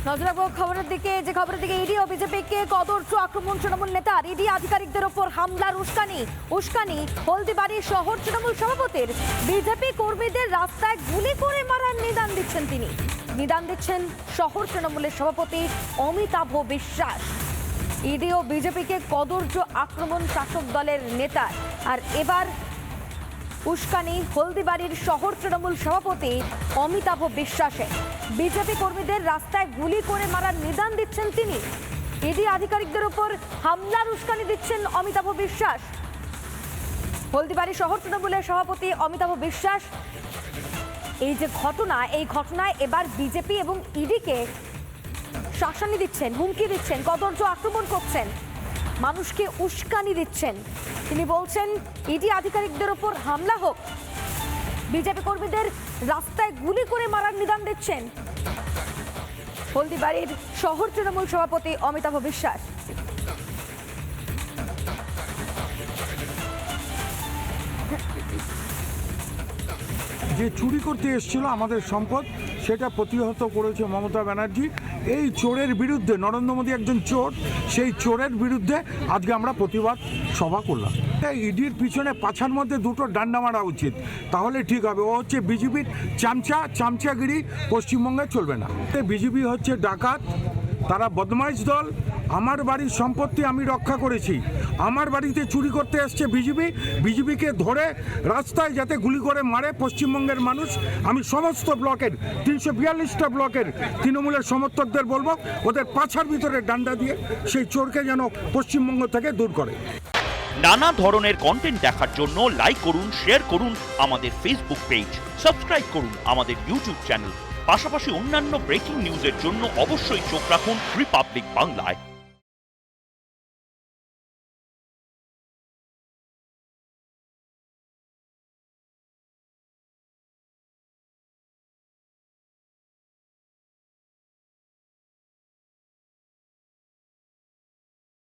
নজর রাখবো খবরের দিকে, যে খবরের দিকে ইডি ও বিজেপিকে কদর্য আক্রমণ তৃণমূল নেতার। ইডি আধিকারিকদের ওপর হামলার উস্কানি হলদিবাড়ি শহর তৃণমূল সভাপতির। বিজেপি কর্মীদের রাস্তায় গুলি করে মারার নিদান দিচ্ছেন শহর তৃণমূলের সভাপতি অমিতাভ বিশ্বাস। ইডি ও বিজেপিকে কদর্য আক্রমণ শাসক দলের নেতার। আর এবার উস্কানি হলদিবাড়ির শহর তৃণমূল সভাপতি অমিতাভ বিশ্বাসে। বিজেপি কর্মীদের রাস্তায় গুলি করে মারার নিদান দিচ্ছেন তিনি। ইডি আধিকারিকদের উপর হামলার উস্কানি দিচ্ছেন অমিতাভ বিশ্বাস। হলদিবাড়ি শহর তৃণমূলের সভাপতি অমিতাভ বিশ্বাস এই যে ঘটনা, এই ঘটনায় এবার বিজেপি এবং ইডিকে শাসানি দিচ্ছেন, হুমকি দিচ্ছেন, কদর্য আক্রমণ করছেন, মানুষকে উস্কানি দিচ্ছেন। তিনি বলছেন ইডি আধিকারিকদের ওপর হামলা হোক, বিজেপি কর্মীদের রাস্তায় গুলি করে মারার নিদান দিচ্ছেন হলদিবাড়ির শহর তৃণমূল সভাপতি অমিতাভ বিশ্বাস। যে চুরি করতে এসেছিল আমাদের সম্পদ, সেটা প্রতিহত করেছে মমতা ব্যানার্জি। এই চোরের বিরুদ্ধে, নরেন্দ্র মোদী একজন চোর, সেই চোরের বিরুদ্ধে আজকে আমরা প্রতিবাদ সভা করলাম। ইডির পিছনে পাছার মধ্যে দুটো ডান্ডা মারা উচিত, তাহলে ঠিক হবে। ও হচ্ছে বিজেপির চামচাগিরি পশ্চিমবঙ্গে চলবে না। বিজেপি হচ্ছে ডাকাত, তারা বদমাইশ দল। আমার বাড়ির সম্পত্তি আমি রক্ষা করেছি, আমার বাড়িতে চুরি করতে এসছে বিজেপিকে ধরে রাস্তায় যাতে গুলি করে মারে পশ্চিমবঙ্গের মানুষ। আমি সমস্ত ব্লকের 342টা ব্লকের তৃণমূলের সমর্থকদের বলবো, ওদের পাছার ভিতরে ডান্ডা দিয়ে সেই চোরকে যেন পশ্চিমবঙ্গ থেকে দূর করে। নানা ধরনের কন্টেন্ট দেখার জন্য লাইক করুন, শেয়ার করুন আমাদের ফেসবুক পেজ, সাবস্ক্রাইব করুন আমাদের ইউটিউব চ্যানেল। পাশাপাশি অন্যান্য ব্রেকিং নিউজের জন্য অবশ্যই চোখ রাখুন রিপাবলিক বাংলায়।